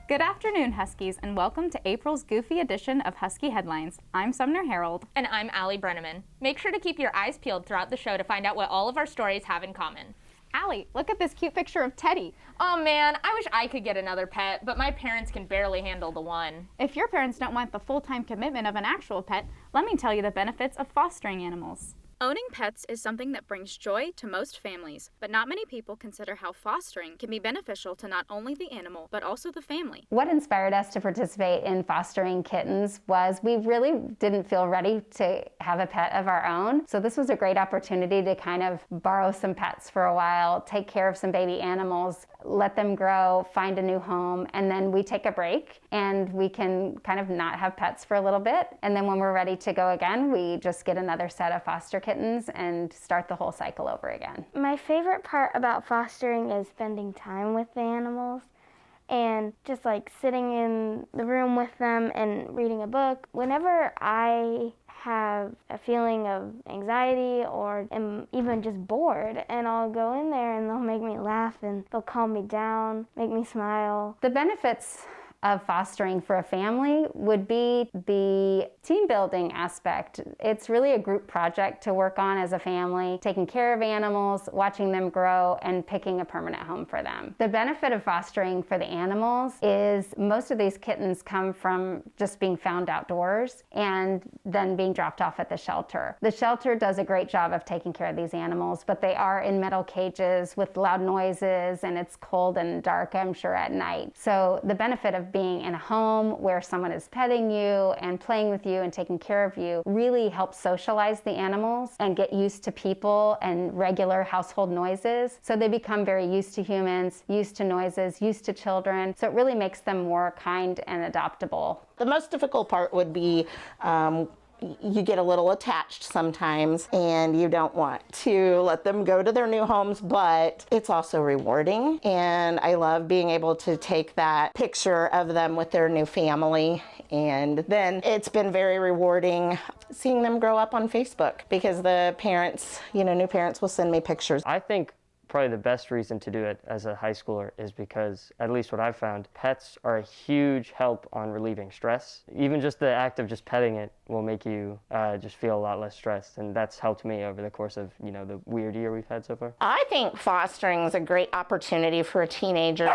Good afternoon, Huskies, and welcome to April's goofy edition of Husky Headlines. I'm Sumner Harold. And I'm Allie Brenneman. Make sure to keep your eyes peeled throughout the show to find out what all of our stories have in common. Allie, look at this cute picture of Teddy. Oh man, I wish I could get another pet, but my parents can barely handle the one. If your parents don't want the full-time commitment of an actual pet, let me tell you the benefits of fostering animals. Owning pets is something that brings joy to most families, but not many people consider how fostering can be beneficial to not only the animal, but also the family. What inspired us to participate in fostering kittens was we really didn't feel ready to have a pet of our own. So this was a great opportunity to kind of borrow some pets for a while, take care of some baby animals, let them grow, find a new home, and then we take a break and we can kind of not have pets for a little bit. And then when we're ready to go again, we just get another set of foster kittens and start the whole cycle over again. My favorite part about fostering is spending time with the animals and just like sitting in the room with them and reading a book. Whenever I have a feeling of anxiety or am even just bored, and I'll go in there and they'll make me laugh and they'll calm me down, make me smile. The benefits of fostering for a family would be the team building aspect. It's really a group project to work on as a family, taking care of animals, watching them grow, and picking a permanent home for them. The benefit of fostering for the animals is most of these kittens come from just being found outdoors and then being dropped off at the shelter. The shelter does a great job of taking care of these animals, but they are in metal cages with loud noises, and it's cold and dark, I'm sure, at night. So the benefit of being in a home where someone is petting you and playing with you and taking care of you really helps socialize the animals and get used to people and regular household noises. So they become very used to humans, used to noises, used to children. So it really makes them more kind and adoptable. The most difficult part would be you get a little attached sometimes and you don't want to let them go to their new homes, but it's also rewarding. And I love being able to take that picture of them with their new family. And then it's been very rewarding seeing them grow up on Facebook because the parents, new parents will send me pictures. I think probably the best reason to do it as a high schooler is because, at least what I've found, pets are a huge help on relieving stress. Even just the act of just petting it will make you just feel a lot less stressed, and that's helped me over the course of, the weird year we've had so far. I think fostering is a great opportunity for a teenager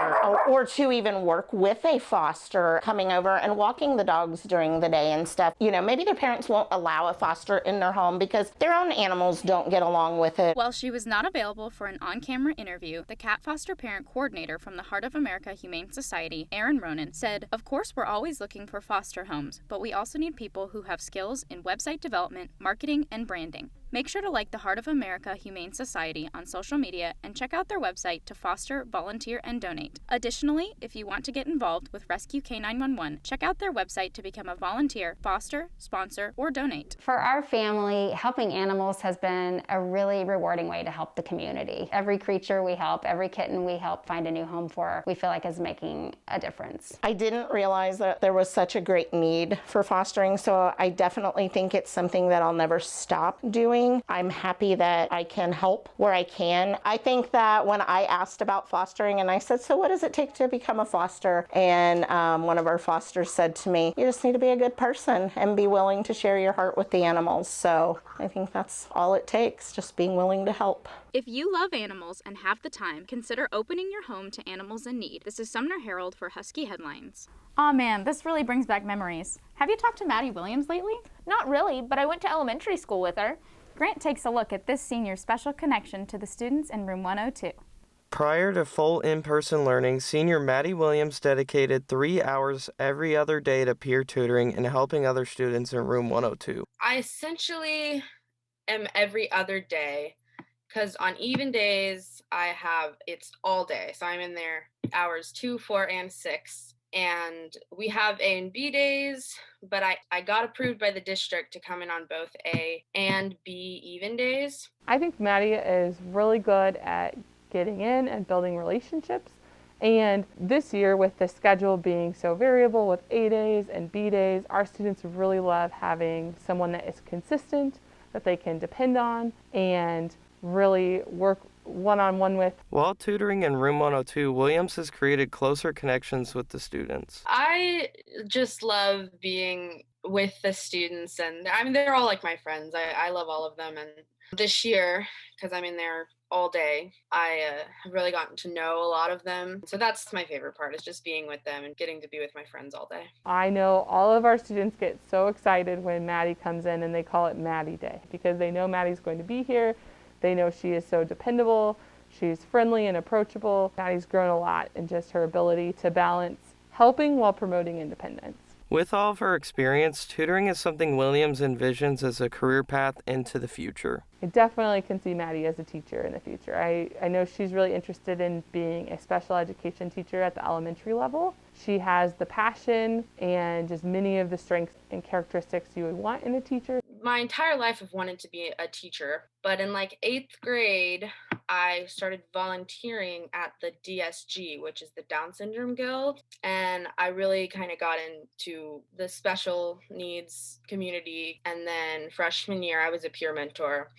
or to even work with a foster coming over and walking the dogs during the day and stuff. Maybe their parents won't allow a foster in their home because their own animals don't get along with it. While she was not available for an on-camera interview, the cat foster parent coordinator from the Heart of America Humane Society, Erin Ronan, said, "Of course, we're always looking for foster homes, but we also need people who have skills in website development, marketing, and branding. Make sure to like the Heart of America Humane Society on social media and check out their website to foster, volunteer, and donate. Additionally, if you want to get involved with Rescue K911, check out their website to become a volunteer, foster, sponsor, or donate." For our family, helping animals has been a really rewarding way to help the community. Every creature we help, every kitten we help find a new home for, we feel like is making a difference. I didn't realize that there was such a great need for fostering, so I definitely think it's something that I'll never stop doing. I'm happy that I can help where I can. I think that when I asked about fostering and I said, "So what does it take to become a foster?" And one of our fosters said to me, "You just need to be a good person and be willing to share your heart with the animals." So I think that's all it takes, just being willing to help. If you love animals and have the time, consider opening your home to animals in need. This is Sumner Harold for Husky Headlines. Aw man, this really brings back memories. Have you talked to Maddie Williams lately? Not really, but I went to elementary school with her. Grant takes a look at this senior's special connection to the students in room 102. Prior to full in-person learning, senior Maddie Williams dedicated 3 hours every other day to peer tutoring and helping other students in room 102. I essentially am every other day because on even days it's all day. So I'm in there hours 2, 4, and 6. And we have A and B days, but I got approved by the district to come in on both A and B even days. I think Maddie is really good at getting in and building relationships. And this year, with the schedule being so variable with A days and B days, our students really love having someone that is consistent, that they can depend on, and really work one-on-one with. While tutoring in Room 102, Williams has created closer connections with the students. I just love being with the students, and I mean, they're all like my friends. I love all of them, and this year, because I'm in there all day, I have really gotten to know a lot of them. So that's my favorite part, is just being with them and getting to be with my friends all day. I know all of our students get so excited when Maddie comes in, and they call it Maddie Day because they know Maddie's going to be here. They know she is so dependable. She's friendly and approachable. Maddie's grown a lot in just her ability to balance helping while promoting independence. With all of her experience, tutoring is something Williams envisions as a career path into the future. I definitely can see Maddie as a teacher in the future. I know she's really interested in being a special education teacher at the elementary level. She has the passion and just many of the strengths and characteristics you would want in a teacher. My entire life I've wanted to be a teacher, but in like 8th grade, I started volunteering at the DSG, which is the Down Syndrome Guild, and I really kind of got into the special needs community. And then freshman year, I was a peer mentor,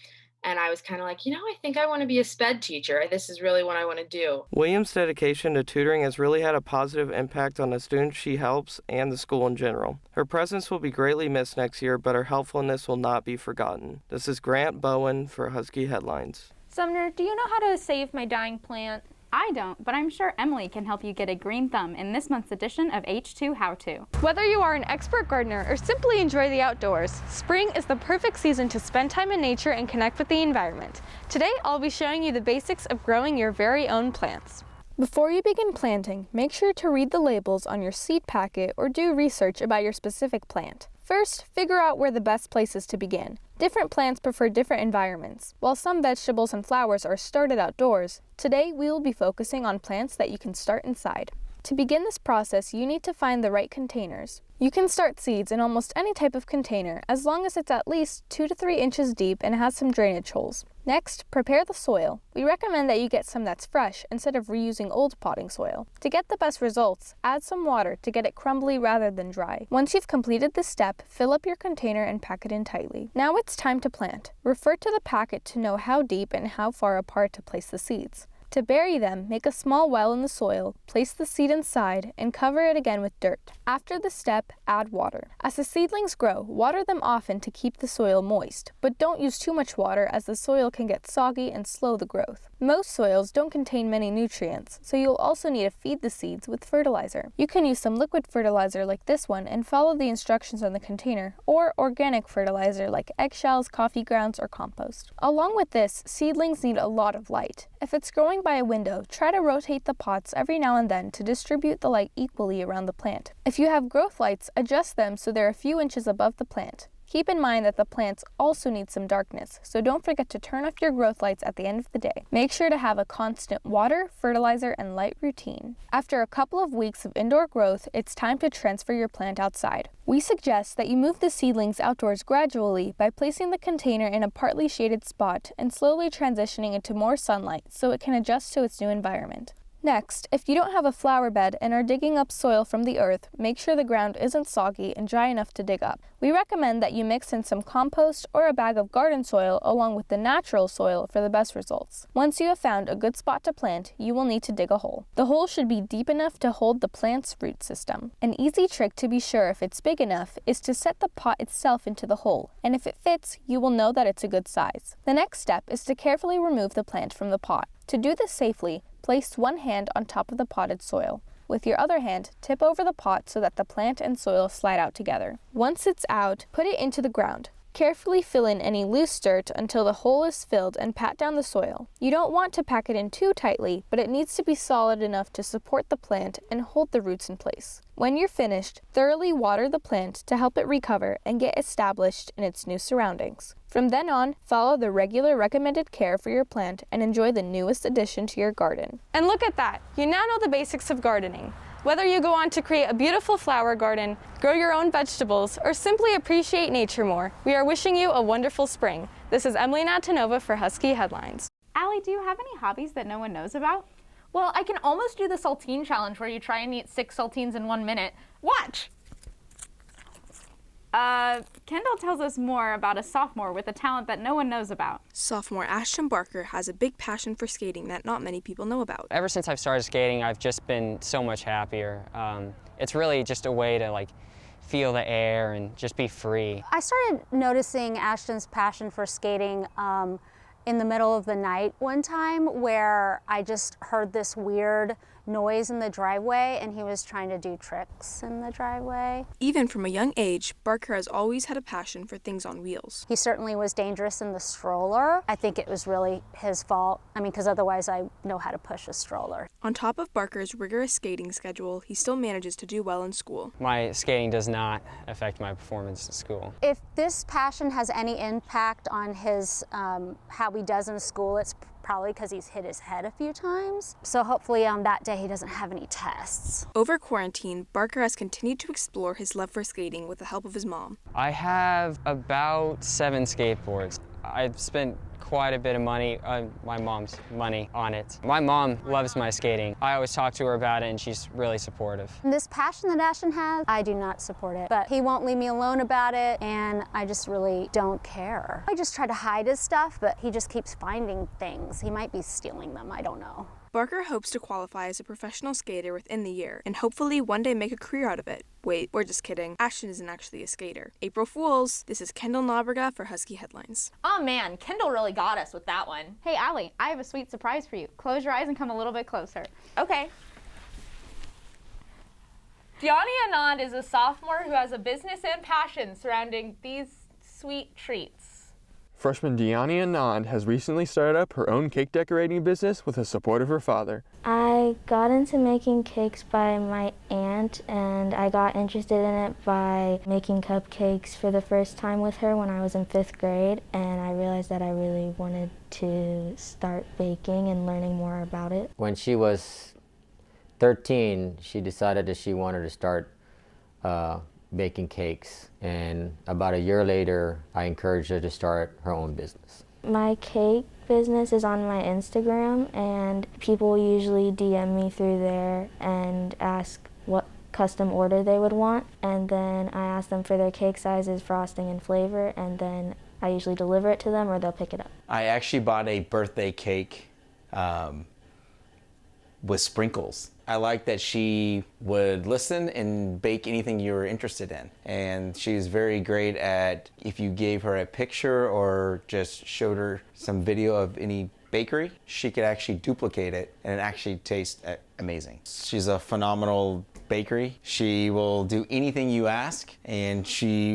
and I was kind of like, I think I want to be a SPED teacher. This is really what I want to do. Williams' dedication to tutoring has really had a positive impact on the students she helps and the school in general. Her presence will be greatly missed next year, but her helpfulness will not be forgotten. This is Grant Bowen for Husky Headlines. Sumner, do you know how to save my dying plant? I don't, but I'm sure Emily can help you get a green thumb in this month's edition of H2 How To. Whether you are an expert gardener or simply enjoy the outdoors, spring is the perfect season to spend time in nature and connect with the environment. Today, I'll be showing you the basics of growing your very own plants. Before you begin planting, make sure to read the labels on your seed packet or do research about your specific plant. First, figure out where the best place is to begin. Different plants prefer different environments. While some vegetables and flowers are started outdoors, today we will be focusing on plants that you can start inside. To begin this process, you need to find the right containers. You can start seeds in almost any type of container as long as it's at least 2 to 3 inches deep and has some drainage holes. Next, prepare the soil. We recommend that you get some that's fresh instead of reusing old potting soil. To get the best results, add some water to get it crumbly rather than dry. Once you've completed this step, fill up your container and pack it in tightly. Now it's time to plant. Refer to the packet to know how deep and how far apart to place the seeds. To bury them, make a small well in the soil, place the seed inside, and cover it again with dirt. After this step, add water. As the seedlings grow, water them often to keep the soil moist, but don't use too much water as the soil can get soggy and slow the growth. Most soils don't contain many nutrients, so you'll also need to feed the seeds with fertilizer. You can use some liquid fertilizer like this one and follow the instructions on the container, or organic fertilizer like eggshells, coffee grounds, or compost. Along with this, seedlings need a lot of light. If it's growing by a window, try to rotate the pots every now and then to distribute the light equally around the plant. If you have growth lights, adjust them so they're a few inches above the plant. Keep in mind that the plants also need some darkness, so don't forget to turn off your growth lights at the end of the day. Make sure to have a constant water, fertilizer, and light routine. After a couple of weeks of indoor growth, it's time to transfer your plant outside. We suggest that you move the seedlings outdoors gradually by placing the container in a partly shaded spot and slowly transitioning into more sunlight so it can adjust to its new environment. Next, if you don't have a flower bed and are digging up soil from the earth, make sure the ground isn't soggy and dry enough to dig up. We recommend that you mix in some compost or a bag of garden soil along with the natural soil for the best results. Once you have found a good spot to plant, you will need to dig a hole. The hole should be deep enough to hold the plant's root system. An easy trick to be sure if it's big enough is to set the pot itself into the hole, and if it fits, you will know that it's a good size. The next step is to carefully remove the plant from the pot. To do this safely, place one hand on top of the potted soil. With your other hand, tip over the pot so that the plant and soil slide out together. Once it's out, put it into the ground. Carefully fill in any loose dirt until the hole is filled and pat down the soil. You don't want to pack it in too tightly, but it needs to be solid enough to support the plant and hold the roots in place. When you're finished, thoroughly water the plant to help it recover and get established in its new surroundings. From then on, follow the regular recommended care for your plant and enjoy the newest addition to your garden. And look at that! You now know the basics of gardening. Whether you go on to create a beautiful flower garden, grow your own vegetables, or simply appreciate nature more, we are wishing you a wonderful spring. This is Emily Natanova for Husky Headlines. Allie, do you have any hobbies that no one knows about? Well, I can almost do the saltine challenge where you try and eat 6 saltines in 1 minute. Watch! Kendall tells us more about a sophomore with a talent that no one knows about. Sophomore Ashton Barker has a big passion for skating that not many people know about. Ever since I've started skating, I've just been so much happier. It's really just a way to feel the air and just be free. I started noticing Ashton's passion for skating in the middle of the night one time, where I just heard this weird noise in the driveway and he was trying to do tricks in the driveway. Even from a young age, Barker has always had a passion for things on wheels. He certainly was dangerous in the stroller. I think it was really his fault. Because otherwise I know how to push a stroller. On top of Barker's rigorous skating schedule, he still manages to do well in school. My skating does not affect my performance in school. If this passion has any impact on his how he does in school, it's probably because he's hit his head a few times. So hopefully on that day he doesn't have any tests. Over quarantine, Barker has continued to explore his love for skating with the help of his mom. I have about 7 skateboards. I've spent quite a bit of money, my mom's money, on it. My mom loves my skating. I always talk to her about it and she's really supportive. This passion that Ashton has, I do not support it, but he won't leave me alone about it and I just really don't care. I just try to hide his stuff, but he just keeps finding things. He might be stealing them, I don't know. Barker hopes to qualify as a professional skater within the year and hopefully one day make a career out of it. Wait, we're just kidding. Ashton isn't actually a skater. April Fools, this is Kendall Nabraga for Husky Headlines. Oh man, Kendall really got us with that one. Hey, Allie, I have a sweet surprise for you. Close your eyes and come a little bit closer. Okay. Diani Anand is a sophomore who has a business and passion surrounding these sweet treats. Freshman Diani Anand has recently started up her own cake decorating business with the support of her father. I got into making cakes by my aunt, and I got interested in it by making cupcakes for the first time with her when I was in 5th grade, and I realized that I really wanted to start baking and learning more about it. When she was 13, she decided that she wanted to start baking cakes, and about a year later I encouraged her to start her own business. My cake business is on my Instagram, and people usually DM me through there and ask what custom order they would want, and then I ask them for their cake sizes, frosting, and flavor, and then I usually deliver it to them or they'll pick it up. I actually bought a birthday cake with sprinkles. I like that she would listen and bake anything you were interested in. And she's very great at, if you gave her a picture or just showed her some video of any bakery, she could actually duplicate it and it actually tastes amazing. She's a phenomenal bakery. She will do anything you ask, and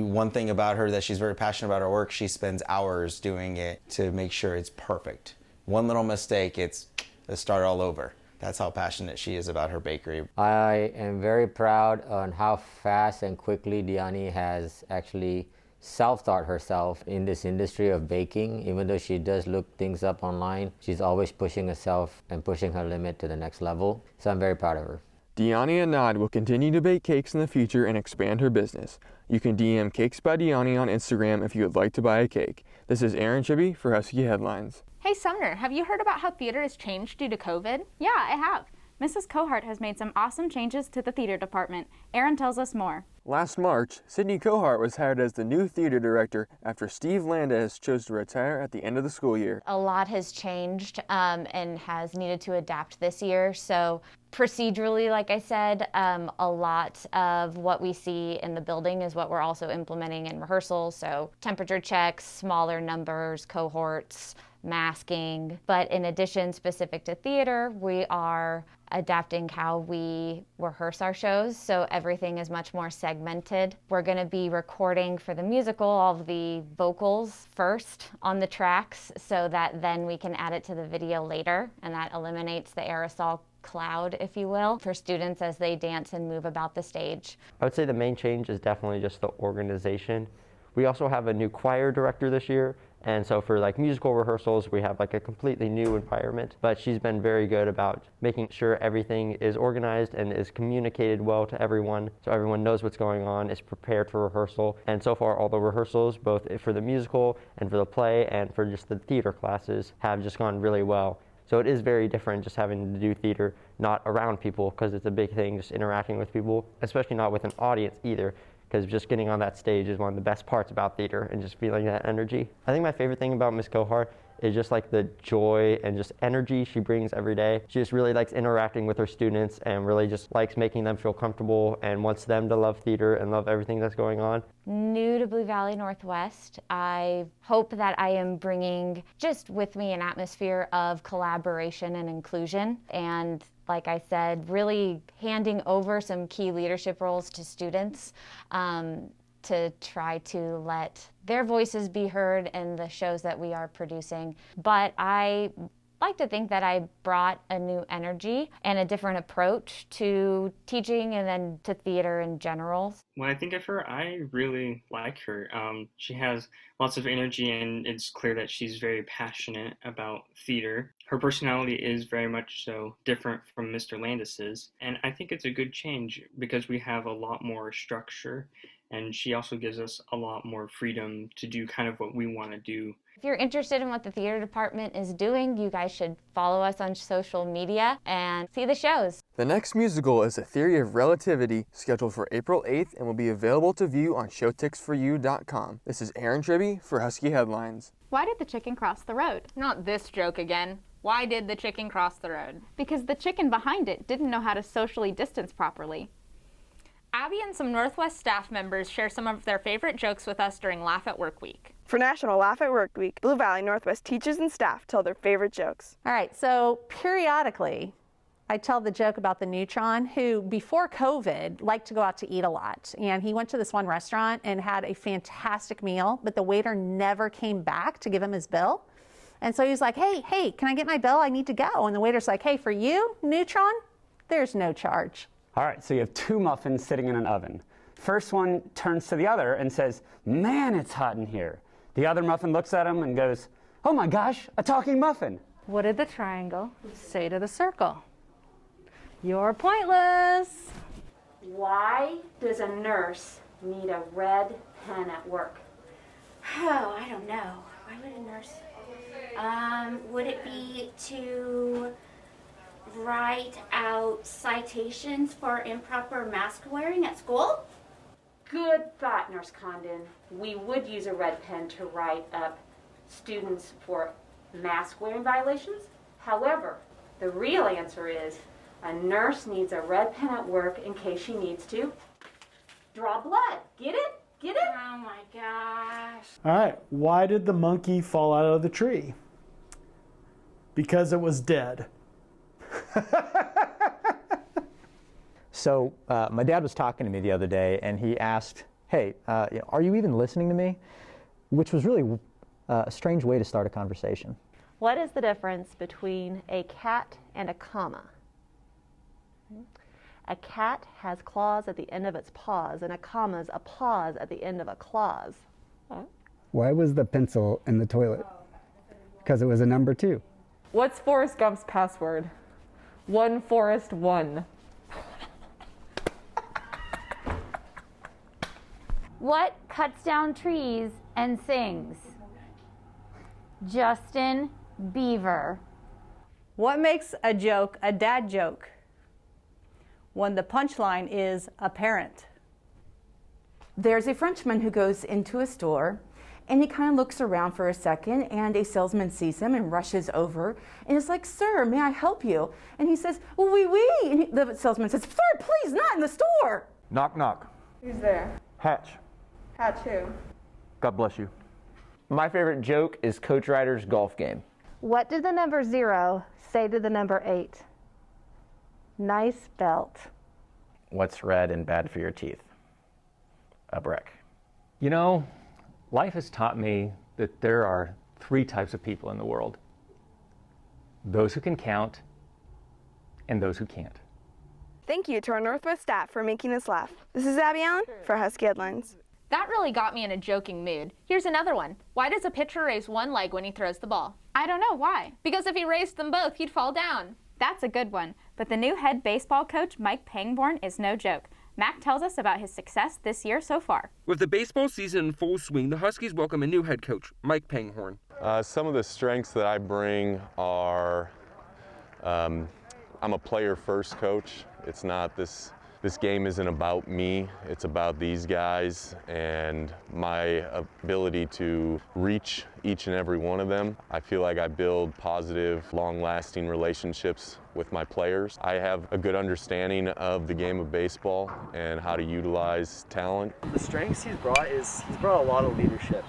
one thing about her that she's very passionate about her work, she spends hours doing it to make sure it's perfect. One little mistake, let's start all over. That's how passionate she is about her bakery. I am very proud on how fast and quickly Diani has actually self-taught herself in this industry of baking. Even though she does look things up online, she's always pushing herself and pushing her limit to the next level. So I'm very proud of her. Diani Anand will continue to bake cakes in the future and expand her business. You can DM Cakes by Diani on Instagram if you would like to buy a cake. This is Aaron Chibby for Husky Headlines. Hey Sumner, have you heard about how theater has changed due to COVID? Yeah, I have. Mrs. Cohart has made some awesome changes to the theater department. Aaron tells us more. Last March, Sydney Cohart was hired as the new theater director after Steve Landis chose to retire at the end of the school year. A lot has changed and has needed to adapt this year. So procedurally, like I said, a lot of what we see in the building is what we're also implementing in rehearsals. So temperature checks, smaller numbers, cohorts, masking. But in addition, specific to theater, we are adapting how we rehearse our shows, so everything is much more segmented. We're going to be recording for the musical all of the vocals first on the tracks so that then we can add it to the video later, and that eliminates the aerosol cloud, if you will, for students as they dance and move about the stage. I would say the main change is definitely just the organization. We also have a new choir director this year, and so for like musical rehearsals, we have like a completely new environment, but she's been very good about making sure everything is organized and is communicated well to everyone, so everyone knows what's going on, is prepared for rehearsal. And so far, all the rehearsals, both for the musical and for the play and for just the theater classes, have just gone really well. So it is very different just having to do theater not around people, because it's a big thing just interacting with people, especially not with an audience either, because just getting on that stage is one of the best parts about theater and just feeling that energy. I think my favorite thing about Miss Kohar is just like the joy and just energy she brings every day. She just really likes interacting with her students and really just likes making them feel comfortable and wants them to love theater and love everything that's going on. New to Blue Valley Northwest, I hope that I am bringing just with me an atmosphere of collaboration and inclusion, and like I said, really handing over some key leadership roles to students to try to let their voices be heard in the shows that we are producing. But I like to think that I brought a new energy and a different approach to teaching and then to theater in general. When I think of her, I really like her. She has lots of energy, and it's clear that she's very passionate about theater. Her personality is very much so different from Mr. Landis's, and I think it's a good change because we have a lot more structure, and she also gives us a lot more freedom to do kind of what we want to do. If you're interested in what the theater department is doing, you guys should follow us on social media and see the shows. The next musical is A Theory of Relativity, scheduled for April 8th and will be available to view on showtixforyou.com. This is Aaron Tribby for Husky Headlines. Why did the chicken cross the road? Not this joke again. Why did the chicken cross the road? Because the chicken behind it didn't know how to socially distance properly. Abby and some Northwest staff members share some of their favorite jokes with us during Laugh at Work Week. For National Laugh at Work Week, Blue Valley Northwest teachers and staff tell their favorite jokes. All right, so periodically, I tell the joke about the neutron who, before COVID, liked to go out to eat a lot. And he went to this one restaurant and had a fantastic meal, but the waiter never came back to give him his bill. And so he was like, hey, can I get my bill? I need to go. And the waiter's like, hey, for you, neutron, there's no charge. All right, so you have two muffins sitting in an oven. First one turns to the other and says, man, it's hot in here. The other muffin looks at him and goes, oh my gosh, a talking muffin. What did the triangle say to the circle? You're pointless. Why does a nurse need a red pen at work? Oh, I don't know. Why would a nurse? Would it be to write out citations for improper mask wearing at school? Good thought, Nurse Condon. We would use a red pen to write up students for mask wearing violations. However, the real answer is a nurse needs a red pen at work in case she needs to draw blood. Get it? Get it? Oh my gosh. All right, why did the monkey fall out of the tree? Because it was dead. So my dad was talking to me the other day, and he asked, hey, are you even listening to me? Which was really a strange way to start a conversation. What is the difference between a cat and a comma? A cat has claws at the end of its paws, and a comma is a pause at the end of a clause. Why was the pencil in the toilet? Because it was a number 2. What's Forrest Gump's password? 1 Forrest 1. What cuts down trees and sings? Justin Bieber. What makes a joke a dad joke? When the punchline is apparent. There's a Frenchman who goes into a store and he kind of looks around for a second, and a salesman sees him and rushes over and is like, sir, may I help you? And he says, oui, oui. And the salesman says, sir, please, not in the store. Knock, knock. Who's there? Hatch. Hatch who? God bless you. My favorite joke is Coach Ryder's golf game. What did the number 0 say to the number 8? Nice belt. What's red and bad for your teeth? A brick. You know, life has taught me that there are 3 types of people in the world. Those who can count and those who can't. Thank you to our Northwest staff for making us laugh. This is Abby Allen for Husky Headlines. That really got me in a joking mood. Here's another one. Why does a pitcher raise one leg when he throws the ball? I don't know why. Because if he raised them both, he'd fall down. That's a good one. But the new head baseball coach, Mike Pangborn, is no joke. Mac tells us about his success this year so far. With the baseball season in full swing, the Huskies welcome a new head coach, Mike Pangborn. Some of the strengths that I bring are I'm a player-first coach. It's not this this game isn't about me, it's about these guys and my ability to reach each and every one of them. I feel like I build positive, long-lasting relationships with my players. I have a good understanding of the game of baseball and how to utilize talent. The strengths he's brought is he's brought a lot of leadership.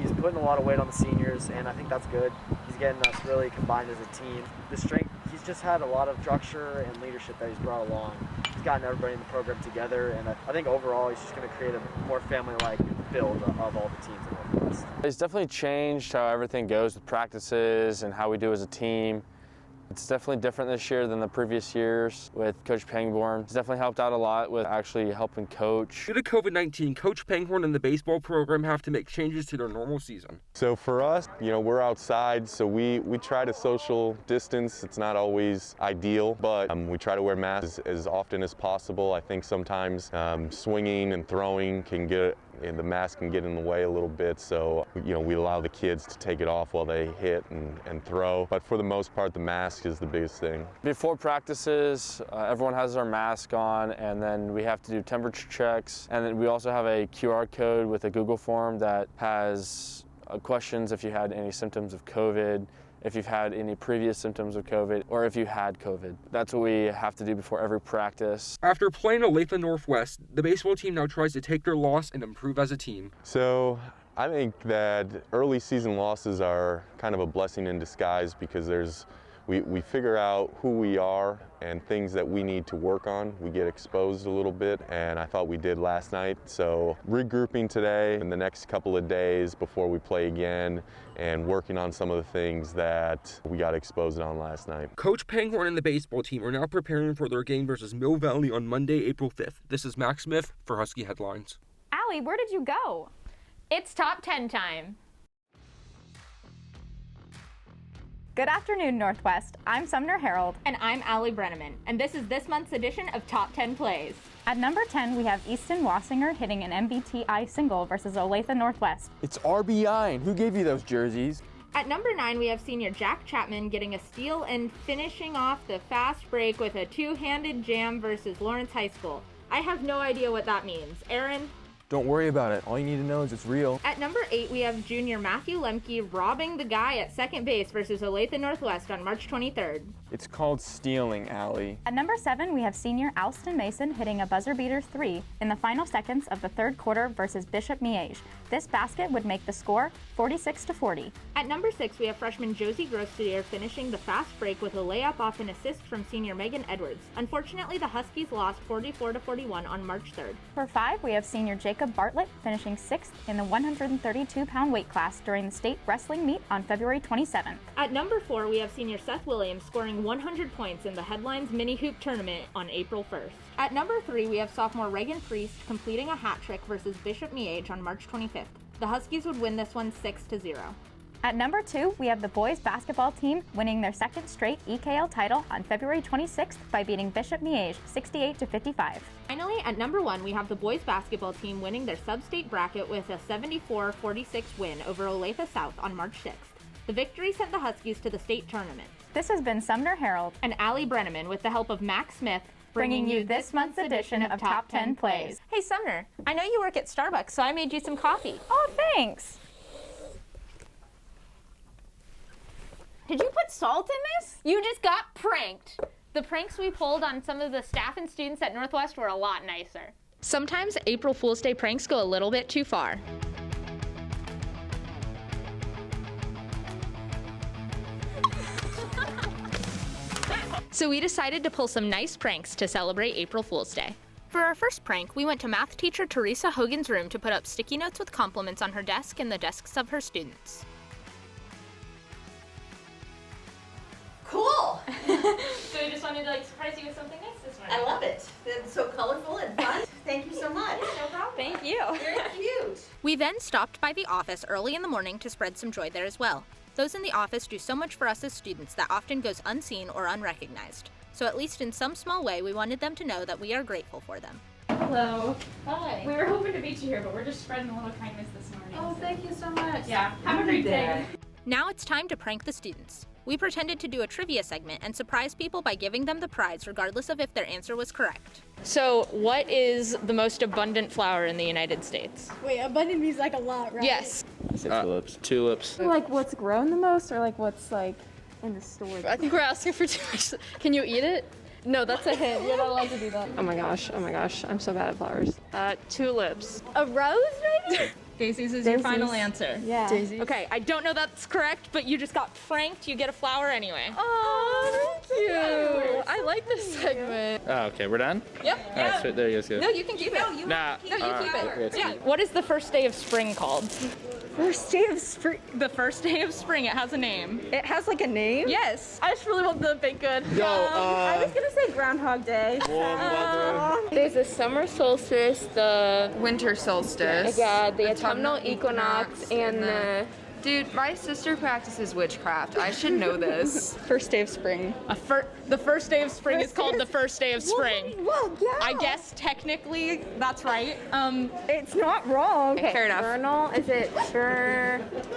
He's putting a lot of weight on the seniors, and I think that's good. He's getting us really combined as a team. The strength, he's just had a lot of structure and leadership that he's brought along. He's gotten everybody in the program together, and I think overall he's just going to create a more family-like build of all the teams in Northwest. It's definitely changed how everything goes with practices and how we do as a team. It's definitely different this year than the previous years with Coach Pangborn. It's definitely helped out a lot with actually helping coach. Due to COVID-19, Coach Pangborn and the baseball program have to make changes to their normal season. So for us, we're outside, so we try to social distance. It's not always ideal, but we try to wear masks as often as possible. I think sometimes swinging and throwing can get, the mask can get in the way a little bit, so we allow the kids to take it off while they hit and throw. But for the most part, the mask is the biggest thing. Before practices, everyone has their mask on, and then we have to do temperature checks. And then we also have a QR code with a Google form that has questions if you had any symptoms of COVID, if you've had any previous symptoms of COVID, or if you had COVID. That's what we have to do before every practice. After playing Olathe Northwest, the baseball team now tries to take their loss and improve as a team. So I think that early season losses are kind of a blessing in disguise because we figure out who we are and things that we need to work on. We get exposed a little bit, and I thought we did last night. So regrouping today in the next couple of days before we play again and working on some of the things that we got exposed on last night. Coach Pangborn and the baseball team are now preparing for their game versus Mill Valley on Monday, April 5th. This is Max Smith for Husky Headlines. Allie, where did you go? It's top 10 time. Good afternoon, Northwest. I'm Sumner Harold. And I'm Allie Brenneman. And this is this month's edition of Top 10 Plays. At number 10, we have Easton Wassinger hitting an MBTI single versus Olathe Northwest. It's RBI, and who gave you those jerseys? At number 9, we have senior Jack Chapman getting a steal and finishing off the fast break with a two-handed jam versus Lawrence High School. I have no idea what that means. Aaron? Don't worry about it. All you need to know is it's real. At number 8, we have junior Matthew Lemke robbing the guy at second base versus Olathe Northwest on March 23rd. It's called stealing, Allie. At number 7, we have senior Alston Mason hitting a buzzer beater 3 in the final seconds of the third quarter versus Bishop Miege. This basket would make the score 46-40. At number 6, we have freshman Josie Grossier finishing the fast break with a layup off an assist from senior Megan Edwards. Unfortunately, the Huskies lost 44-41 on March 3rd. For 5, we have senior Jacob Bartlett finishing 6th in the 132-pound weight class during the state wrestling meet on February 27th. At number 4, we have senior Seth Williams scoring 100 points in the Headlines Mini Hoop Tournament on April 1st. At number 3, we have sophomore Reagan Priest completing a hat trick versus Bishop Miege on March 25th. The Huskies would win this one 6-0. At number 2, we have the boys basketball team winning their second straight EKL title on February 26th by beating Bishop Miege 68-55. Finally, at number 1, we have the boys basketball team winning their sub-state bracket with a 74-46 win over Olathe South on March 6th. The victory sent the Huskies to the state tournament. This has been Sumner Harold and Allie Brenneman with the help of Max Smith, bringing you this month's edition of Top 10 Plays. Hey Sumner, I know you work at Starbucks, so I made you some coffee. Oh, thanks. Did you put salt in this? You just got pranked. The pranks we pulled on some of the staff and students at Northwest were a lot nicer. Sometimes April Fool's Day pranks go a little bit too far. So we decided to pull some nice pranks to celebrate April Fool's Day. For our first prank, we went to math teacher Teresa Hogan's room to put up sticky notes with compliments on her desk and the desks of her students. Cool! So we just wanted to surprise you with something nice this morning. I love it. It's so colorful and fun. Thank you so much. No problem. Thank you. Very cute. We then stopped by the office early in the morning to spread some joy there as well. Those in the office do so much for us as students that often goes unseen or unrecognized. So at least in some small way, we wanted them to know that we are grateful for them. Hello. Hi. We were hoping to meet you here, but we're just spreading a little kindness this morning. Oh, thank you so much. Yeah. Have a great day. Now it's time to prank the students. We pretended to do a trivia segment and surprise people by giving them the prize regardless of if their answer was correct. So, what is the most abundant flower in the United States? Wait, abundant means like a lot, right? Yes. Tulips. Tulips. Like what's grown the most, or like what's like in the store? I think we're asking for too much. Can you eat it? No, that's a hint. You're not allowed to do that. Oh my gosh, I'm so bad at flowers. Tulips. A rose, maybe? Daisies is your final answer. Yeah. Daisies. Okay, I don't know that's correct, but you just got pranked. You get a flower anyway. Oh, thank you. I like this segment. Oh, okay, we're done? Yep. All right, sweet. There you go. No, you can keep it. Nah. No, you keep it. Yeah. What is the first day of spring called? First day of spring. The first day of spring. It has a name. It has like a name? Yes. I just really want the baked good. I was gonna say Groundhog Day. Warm weather. There's the summer solstice, the winter solstice. yeah, the autumnal equinox, and the Dude, my sister practices witchcraft. I should know this. first day of spring. The first day of spring is called the first day of spring. Well, yeah. I guess technically that's right. It's not wrong. Okay, fair enough. Vernal, is it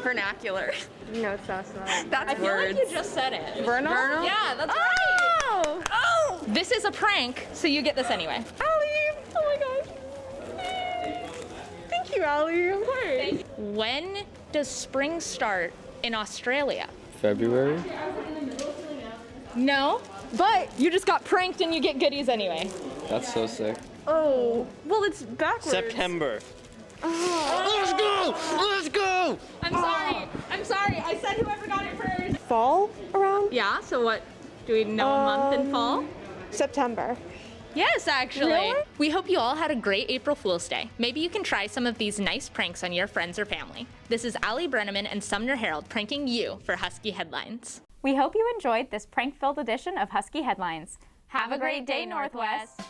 Vernacular. No, it's not. That's I feel words. like you just said it. Vernal? Yeah, that's right. Oh! This is a prank, so you get this anyway. Allie! Oh my gosh. Thank you, Allie. Of course. When does spring start in Australia? February? No, but you just got pranked and you get goodies anyway. That's so sick. Oh, well, it's backwards. September. Oh. Let's go! I'm sorry. I said whoever got it first. Fall around? Yeah, so what? Do we know a month in fall? September. Yes, actually. Really? We hope you all had a great April Fool's Day. Maybe you can try some of these nice pranks on your friends or family. This is Allie Brenneman and Sumner Harold pranking you for Husky Headlines. We hope you enjoyed this prank-filled edition of Husky Headlines. Have a great day, Northwest!